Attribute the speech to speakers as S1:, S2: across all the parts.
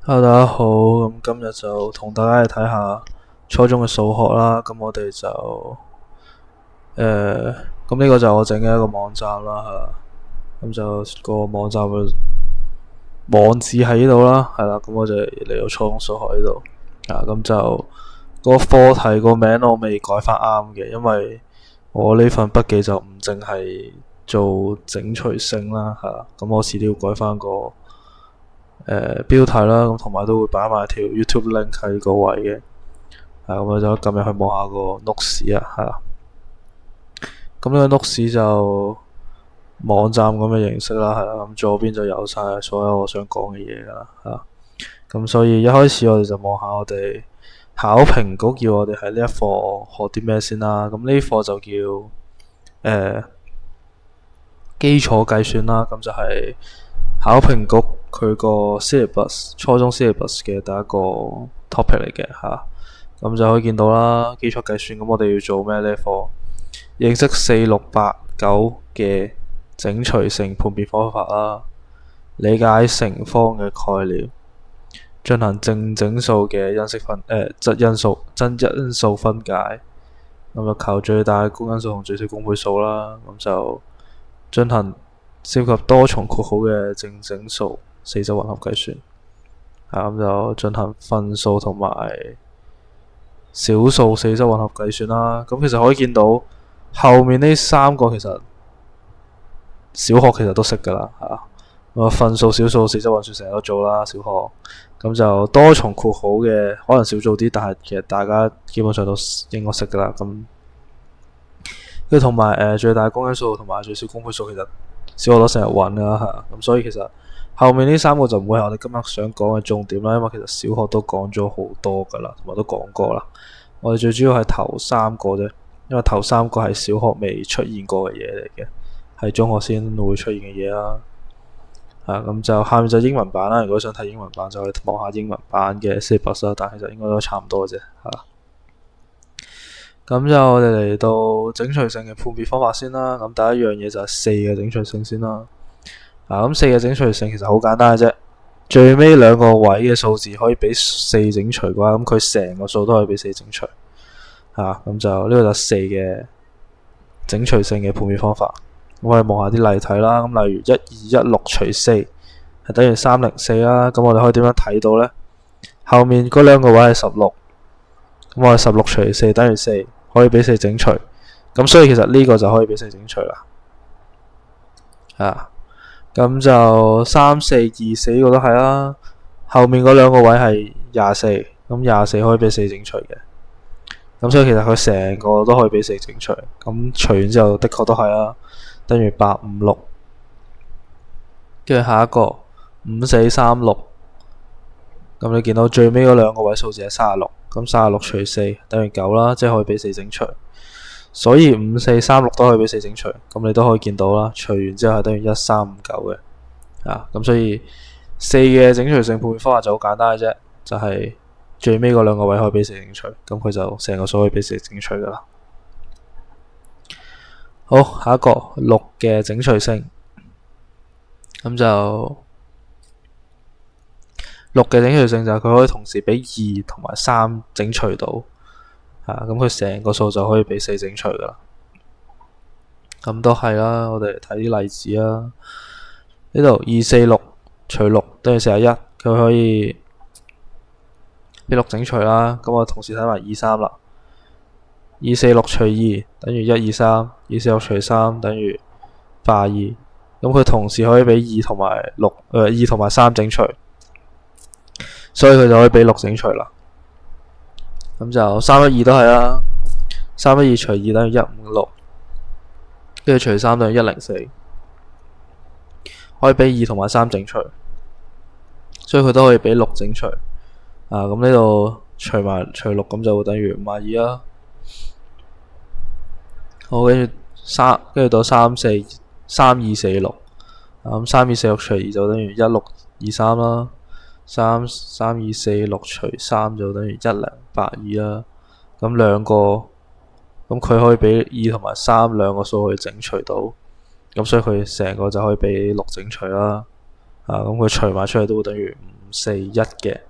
S1: Hello，大家好，咁今日就同大家去睇下初中嘅數學啦。咁我哋就咁呢個就我整嘅一個網站啦，係啦。咁就個網站嘅網址喺呢度啦，係啦。咁我就嚟到初中數學呢度啊。咁就嗰個課題個名我未改翻啱嘅，因為我呢份筆記就唔淨係做整除性啦，係啦。咁我遲啲要改翻個標題啦，咁同埋都會擺埋條 YouTube link 喺個位嘅，咁我就撳入去望下個 notes 啊，係啦。咁呢個 notes 就網站咁嘅形式啦，係啦。咁左邊就有晒所有我想講嘅嘢噶啦，係啦。咁所以一開始我哋就望下我哋考評局叫我哋喺呢一課學啲咩先啦。咁呢課就叫基礎計算啦，咁就係考評局佢個 syllabus 初中 syllabus 嘅第一個 topic 嚟嘅吓。咁就可以見到啦，基礎計算。咁我哋要做咩呢課？認識4、6、8、9嘅整除性判別方法啦，理解乘方嘅概念，進行正整數嘅真因數分解。咁就求最大公因數同最小公倍數啦。咁就進行涉及多重括號嘅正整數四則混合計算。咁就進行分數同埋小數四則混合計算啦。咁其實可以見到後面呢三個其實小學其實都識噶啦嚇。分數、小數、四則運算成日都做啦，小學。咁就多重括號嘅可能少做啲，但係其實大家基本上都應該識噶啦。咁跟住同埋最大公因數同埋最小公倍數，其實小學都成日揾噶啦嚇。咁所以其實後面呢三個就唔會係我哋今日想講嘅重點啦，因為其實小學都講咗好多噶啦，同埋都講過啦。我哋最主要係頭三個啫，因為頭三個係小學未出現過嘅嘢嚟嘅，係中學先會出現嘅嘢啦。咁就下面就英文版啦。如果想睇英文版，就去望下英文版嘅 syllabus 啦。但係其實應該都差唔多啫，咁就我哋嚟到整除性嘅判別方法先啦。咁第一樣嘢就係4嘅整除性先啦。咁4嘅整除性其實好簡單嘅啫，最尾兩個位嘅數字可以俾4整除嘅話，咁佢成個數都可以俾4整除。咁就呢個就4嘅整除性嘅判別方法。我哋望下啲例題啦。咁例如1216除4係等於304啦。咁我哋可以點樣睇到呢？後面嗰兩個位係16，咁我哋16除4等於4，可以俾4整除。咁所以其實呢個就可以俾4整除啦。咁就3424呢個都係啦。後面嗰兩個位係24，咁24可以俾4整除嘅。咁所以其實佢成個都可以俾4整除。咁除完之後的確都係啦，等於856。跟住下一個5436，咁你見到最尾嗰兩個位數字係36，咁36除4等於9啦，即係可以俾4整除。所以5436都可以俾4整除，咁你都可以見到啦。除完之後係等於1359嘅。咁所以4嘅整除性判別方法就好簡單嘅啫，就係最尾嗰兩個位可以俾4整除，咁佢就成個數可以俾4整除噶啦。好，下一個6嘅整除性，咁就6嘅整除性就係佢可以同時俾2同埋3整除到。咁佢成個數就可以俾4整除噶啦。咁都係啦，我哋嚟睇啲例子啦。呢度246除6等於41，佢可以俾6整除啦。咁我同時睇埋23啦。246除2等於123，246除3等於82。咁佢同時可以俾2同埋2同埋3整除，所以佢就可以俾6整除啦。咁就312都係啦，312除2等於156，跟住除3等於104，可以俾2同埋3整除，所以佢都可以俾6整除。咁呢度除埋除6，咁就會等於52啦。好，跟住到3246，咁3246除2就等於1623啦。3246除3就等於1082啦。咁兩個，咁佢可以俾2同埋3兩個數去整除到，咁所以佢成個就可以俾6整除啦。咁佢除埋出嚟都會等於541嘅。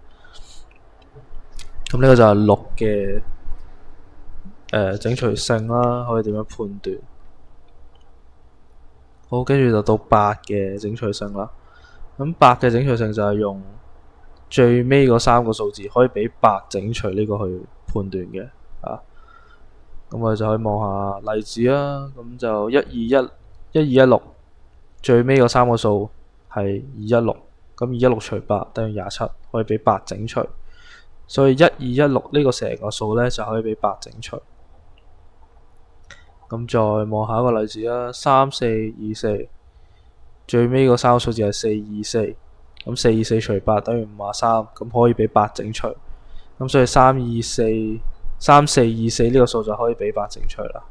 S1: 咁呢個就係6嘅整除性啦，可以點樣判斷？好，跟住就到8嘅整除性啦。咁8嘅整除性就係用最尾嗰3個數字可以俾8整除呢個去判斷嘅啊。咁我哋就可以望下例子啦。咁就1216最尾嗰3個數係216，咁216除8等於27，可以俾8整除。所以1216呢個成個數呢，就可以俾8整除。咁再望下一個例子啦，3424最尾嗰3個數字係424，咁424除8等於53，咁可以俾8整除。咁所以3424呢個數就可以俾8整除啦。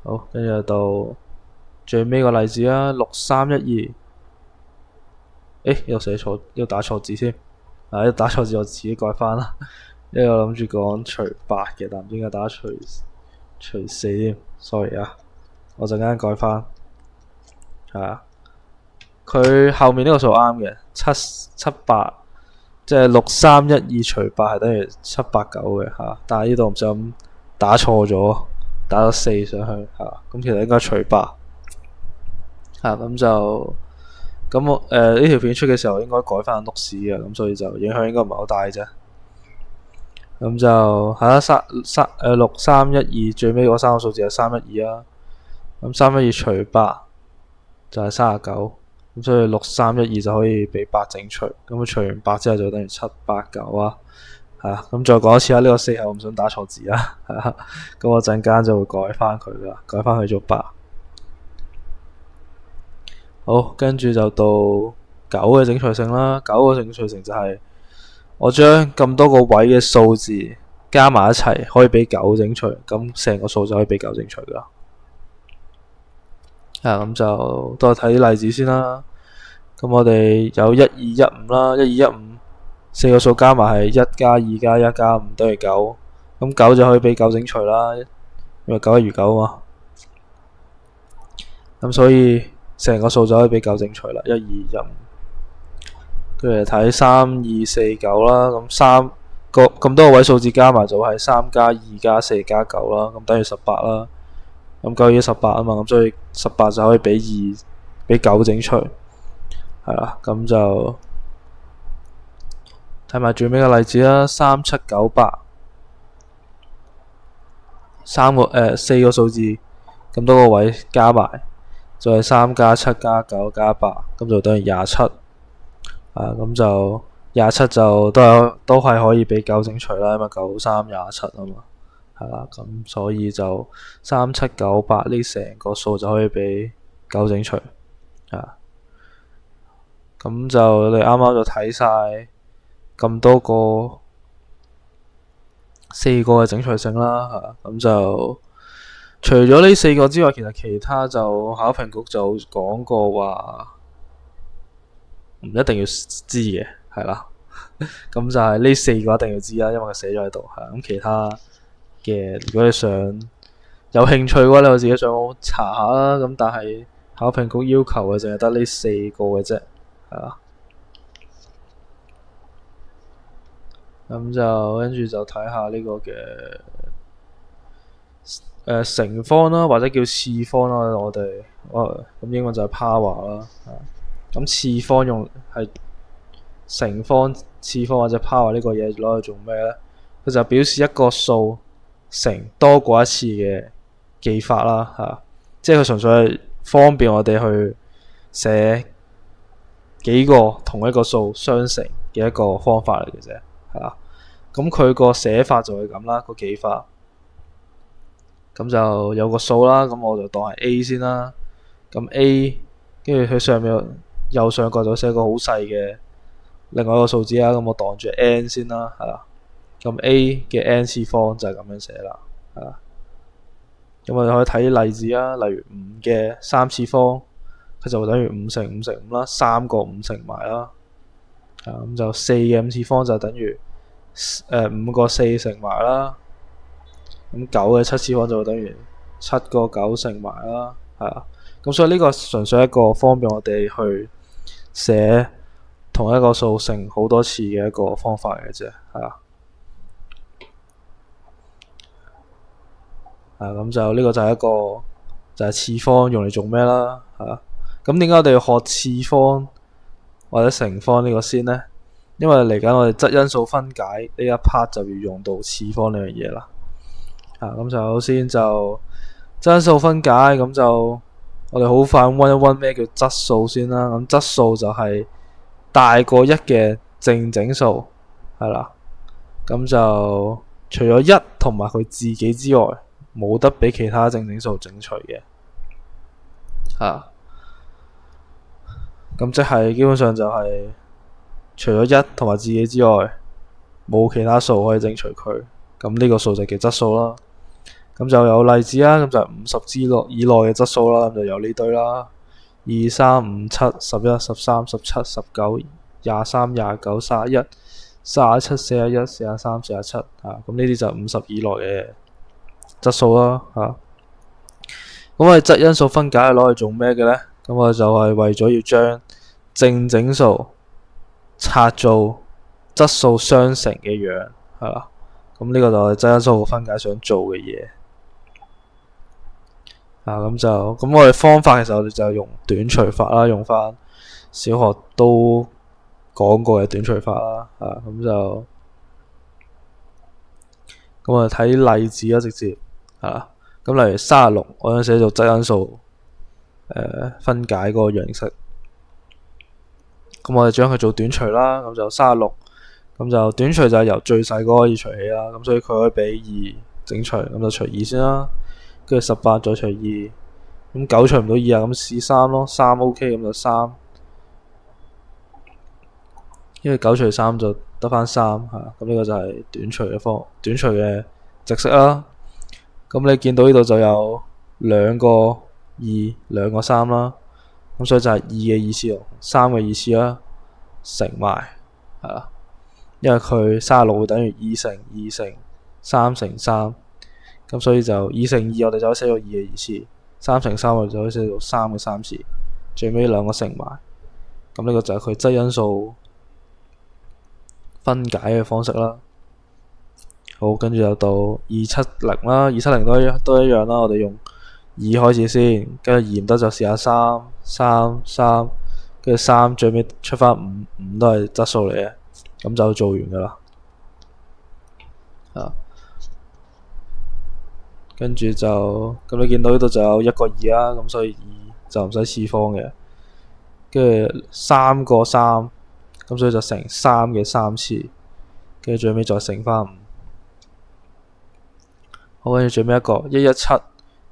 S1: 好，跟住到最尾個例子啦，6312，又寫錯，要打錯字先。打錯字我自己改翻啦。因為我諗住講除8嘅，但唔知點解打除4添。sorry 啊，我陣間改翻。佢後面呢個數啱嘅，778，即係6312除8係等於789嘅但係呢度唔小心打錯咗，打咗4上去咁其實應該除8咁就咁我呢條片出嘅時候應該改翻碌屎嘅，咁所以就影響應該唔係好大啫。咁就係啦，6312最尾嗰3個數字係312啦。咁312除8就係39，咁所以6312就可以俾8整除。咁除完8之後就等於789啊。咁再講一次啦，呢個4係我唔想打錯字啊。咁我陣間就會改翻佢噶，改翻去做8。好，跟住就到9嘅整除性啦。9嘅整除性就係我將咁多個位嘅數字加埋一齊，可以俾9整除，咁成個數就可以俾9整除噶。咁就都係睇啲例子先啦。咁我哋有1215啦，1215 4個數加埋係1加2加1加5等於9，咁9就可以俾9整除啦，因為9一如9嘛。咁所以成個數就可以俾9整除啦，1215。跟住睇3249啦，咁多個位數字加埋就係3加2加4加9啦，咁等於18啦。咁9已經18啊嘛，咁所以18就可以俾9整除，咁就睇埋最尾嘅例子啦，3798，4個數字咁多個位加埋就係3加7加9加8，咁就等於27。咁就27就都係可以俾9整除啦，因為9、3、27啊嘛。咁所以就3798呢成個數就可以俾9整除。咁就你啱啱就睇晒咁多個4個嘅整除性啦。咁就除咗呢4個之外，其實其他就考評局就講過話唔一定要知嘅，咁就係呢4個一定要知啦，因為佢寫咗喺度。咁其他嘅，如果你想有興趣嘅話，你就自己上網查下啦。咁但係考評局要求嘅淨係得呢4個嘅啫，咁就跟住就睇下呢個嘅乘方啦，或者叫次方啦。我哋咁英文就係 power 啦。咁次方用係乘方、次方或者 power 呢個嘢攞嚟做咩呢？佢就表示一個數乘多過一次嘅記法啦。即係佢純粹係方便我哋去寫幾個同一個數相乘嘅一個方法嚟嘅啫。咁佢個寫法就係咁啦，個記法。咁就有個數啦，咁我就當係 A 先啦。咁 A 跟住佢上面右上角就寫個好細嘅另外一個數字啦。咁我當住 N 先啦，咁 A 嘅 N 次方就係咁樣寫啦。咁我哋可以睇啲例子啦，例如5嘅3次方，佢就會等於5乘5乘5啦，3個5乘埋啦。咁就4嘅5次方就等於5個4乘埋啦。咁9嘅7次方就會等於7個9乘埋啦。咁所以呢個純粹一個方便我哋去寫同一個數乘好多次嘅一個方法嘅啫，咁就呢個就係一個就係次方用嚟做咩啦，咁點解我哋要學次方或者乘方呢個先呢？因為嚟緊我哋質因數分解呢一 part 就要用到次方呢樣嘢啦。咁就首先就質因數分解，咁就我哋好快溫一溫咩叫質數先啦。咁質數就係大過一嘅正整數，係啦。咁就除咗一同埋佢自己之外，冇得俾其他正整數整除嘅。咁即係基本上就係除咗一同埋自己之外，冇其他數可以整除佢。咁呢個數就叫質數啦。咁就有例子啦，咁就50以內嘅質數啦，咁就有呢堆啦，2、3、5、7、11、13、17、19、23、29、31、37、41、43、47，咁呢啲就50以內嘅質數啦，咁我哋質因數分解係攞嚟做咩嘅呢？咁我就係為咗要將正整數拆做質數相乘嘅樣，咁呢個就係質因數分解想做嘅嘢。咁我哋方法其實我哋就用短除法啦，用翻小學都講過嘅短除法啦，咁我哋睇例子啦，直接咁例如36，我想寫做質因數分解嗰個樣式，咁我哋將佢做短除啦，咁就36，咁就短除就係由最細嗰個可以除起啦，咁所以佢可以俾2整除，咁就除2先啦。跟住18再除2，咁9除唔到2咁試3咯，3 OK， 咁就3，因為9除3就得翻3，咁呢個就係短除嘅直式啦。咁你見到呢度就有兩個2，兩個3啦，咁所以就係2嘅意思3嘅意思啦，乘埋因為佢36會等於2乘2乘3乘3。咁所以就2乘2我哋就可以寫到2嘅意思，3乘3我哋就可以寫到3嘅3次，最尾兩個乘埋，咁呢個就係佢質因數分解嘅方式啦。好，跟住就到270啦，270都一樣啦，我哋用2開始先，跟住2唔得就試下3、3、3，跟住3最尾出翻5，5都係質數嚟嘅，咁就做完噶啦。跟住就咁，你見到呢度就有1個2啦，咁所以2就唔使次方嘅。跟住3個3，咁所以就乘3嘅3次，跟住最尾再乘翻5。好，跟住最尾一個117，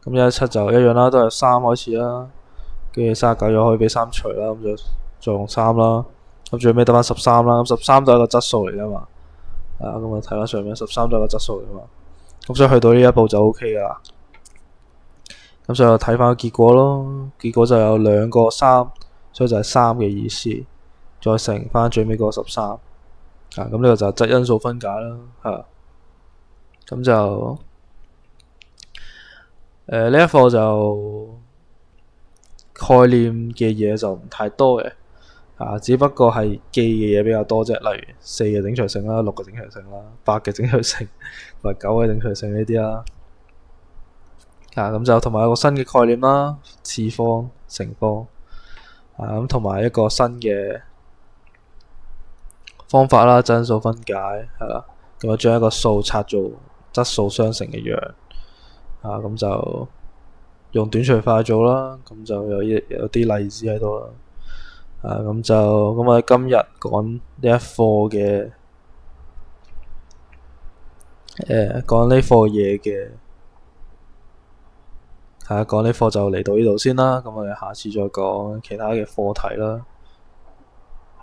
S1: 咁117就一樣啦，都係3開始啦。跟住39又可以俾3除啦，咁就再用3啦。咁最尾得翻13啦，咁13都係一個質數嚟噶嘛。咁我睇翻上面13都係一個質數嚟噶嘛。咁所以去到呢一步就 OK 噶啦。咁所以我睇翻個結果咯，結果就有2個3，所以就係3嘅意思，再乘翻最尾嗰個13。咁呢個就係質因數分解啦。咁就呢一課就概念嘅嘢就唔太多嘅，只不過係記嘅嘢比較多啫，例如4嘅整除性啦、6嘅整除性啦、8嘅整除性同埋9嘅整除性呢啲啦。咁就同埋一個新嘅概念啦，次方、乘方，咁同埋一個新嘅方法啦，質因數分解係啦，咁就將一個數拆做質數相乘嘅樣，咁就用短除法做啦，咁就有啲例子喺度啦。咁我哋今日講呢一課嘅講呢課嘢嘅講呢課就嚟到呢度先啦。咁我哋下次再講其他嘅課題啦。